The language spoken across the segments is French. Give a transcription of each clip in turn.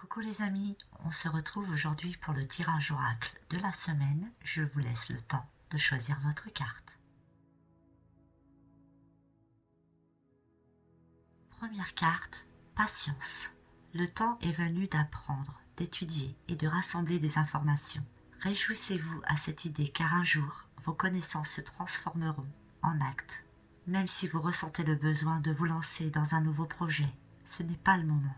Coucou les amis, on se retrouve aujourd'hui pour le tirage oracle de la semaine. Je vous laisse le temps de choisir votre carte. Première carte, patience. Le temps est venu d'apprendre, d'étudier et de rassembler des informations. Réjouissez-vous à cette idée car un jour, vos connaissances se transformeront en actes. Même si vous ressentez le besoin de vous lancer dans un nouveau projet, ce n'est pas le moment.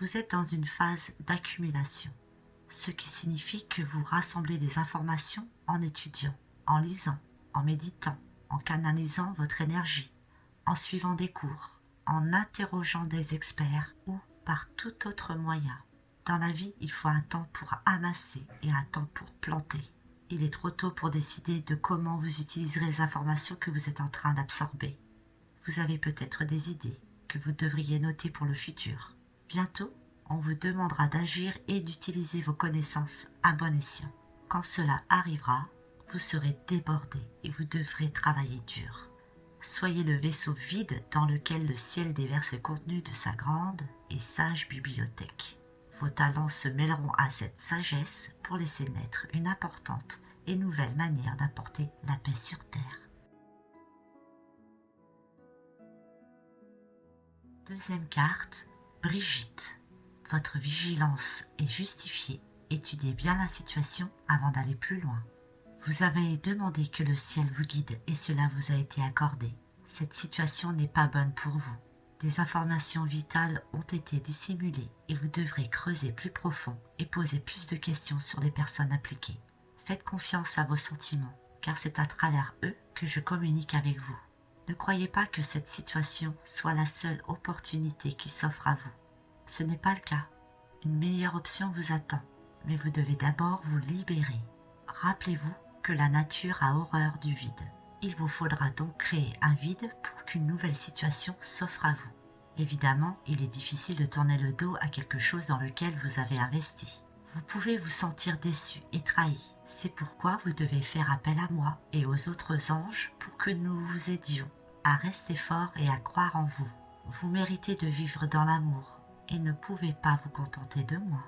Vous êtes dans une phase d'accumulation, ce qui signifie que vous rassemblez des informations en étudiant, en lisant, en méditant, en canalisant votre énergie, en suivant des cours, en interrogeant des experts ou par tout autre moyen. Dans la vie, il faut un temps pour amasser et un temps pour planter. Il est trop tôt pour décider de comment vous utiliserez les informations que vous êtes en train d'absorber. Vous avez peut-être des idées que vous devriez noter pour le futur. Bientôt, on vous demandera d'agir et d'utiliser vos connaissances à bon escient. Quand cela arrivera, vous serez débordé et vous devrez travailler dur. Soyez le vaisseau vide dans lequel le ciel déverse le contenu de sa grande et sage bibliothèque. Vos talents se mêleront à cette sagesse pour laisser naître une importante et nouvelle manière d'apporter la paix sur Terre. Deuxième carte, Brigitte. Votre vigilance est justifiée. Étudiez bien la situation avant d'aller plus loin. Vous avez demandé que le ciel vous guide et cela vous a été accordé. Cette situation n'est pas bonne pour vous. Des informations vitales ont été dissimulées et vous devrez creuser plus profond et poser plus de questions sur les personnes impliquées. Faites confiance à vos sentiments, car c'est à travers eux que je communique avec vous. Ne croyez pas que cette situation soit la seule opportunité qui s'offre à vous. Ce n'est pas le cas. Une meilleure option vous attend, mais vous devez d'abord vous libérer. Rappelez-vous que la nature a horreur du vide. Il vous faudra donc créer un vide pour qu'une nouvelle situation s'offre à vous. Évidemment, il est difficile de tourner le dos à quelque chose dans lequel vous avez investi. Vous pouvez vous sentir déçu et trahi. C'est pourquoi vous devez faire appel à moi et aux autres anges pour que nous vous aidions à rester fort et à croire en vous. Vous méritez de vivre dans l'amour et ne pouvez pas vous contenter de moi.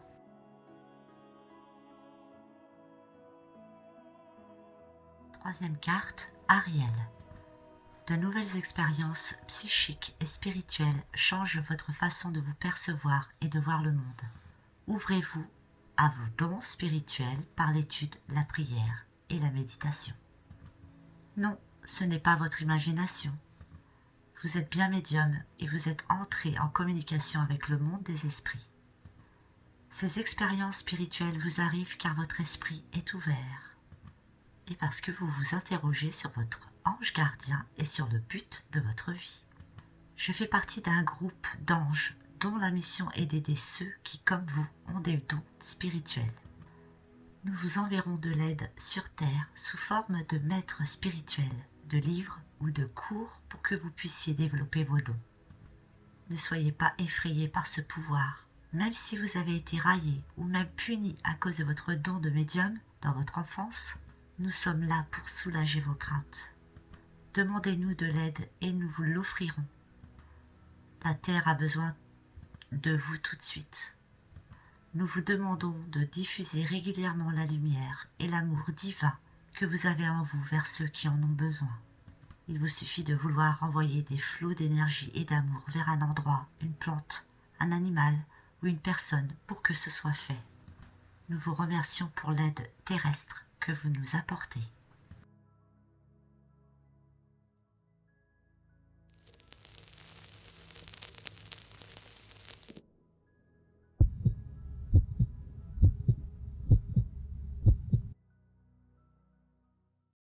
Troisième carte, Ariel. De nouvelles expériences psychiques et spirituelles changent votre façon de vous percevoir et de voir le monde. Ouvrez-vous à vos dons spirituels par l'étude, la prière et la méditation. Non, ce n'est pas votre imagination. Vous êtes bien médium et vous êtes entré en communication avec le monde des esprits. Ces expériences spirituelles vous arrivent car votre esprit est ouvert et parce que vous vous interrogez sur votre ange gardien et sur le but de votre vie. Je fais partie d'un groupe d'anges dont la mission est d'aider ceux qui, comme vous, ont des dons spirituels. Nous vous enverrons de l'aide sur Terre sous forme de maîtres spirituels, de livres ou de cours pour que vous puissiez développer vos dons. Ne soyez pas effrayés par ce pouvoir. Même si vous avez été raillé ou même puni à cause de votre don de médium dans votre enfance, nous sommes là pour soulager vos craintes. Demandez-nous de l'aide et nous vous l'offrirons. La Terre a besoin de vous tout de suite. Nous vous demandons de diffuser régulièrement la lumière et l'amour divin que vous avez en vous vers ceux qui en ont besoin. Il vous suffit de vouloir envoyer des flots d'énergie et d'amour vers un endroit, une plante, un animal ou une personne pour que ce soit fait. Nous vous remercions pour l'aide terrestre que vous nous apportez.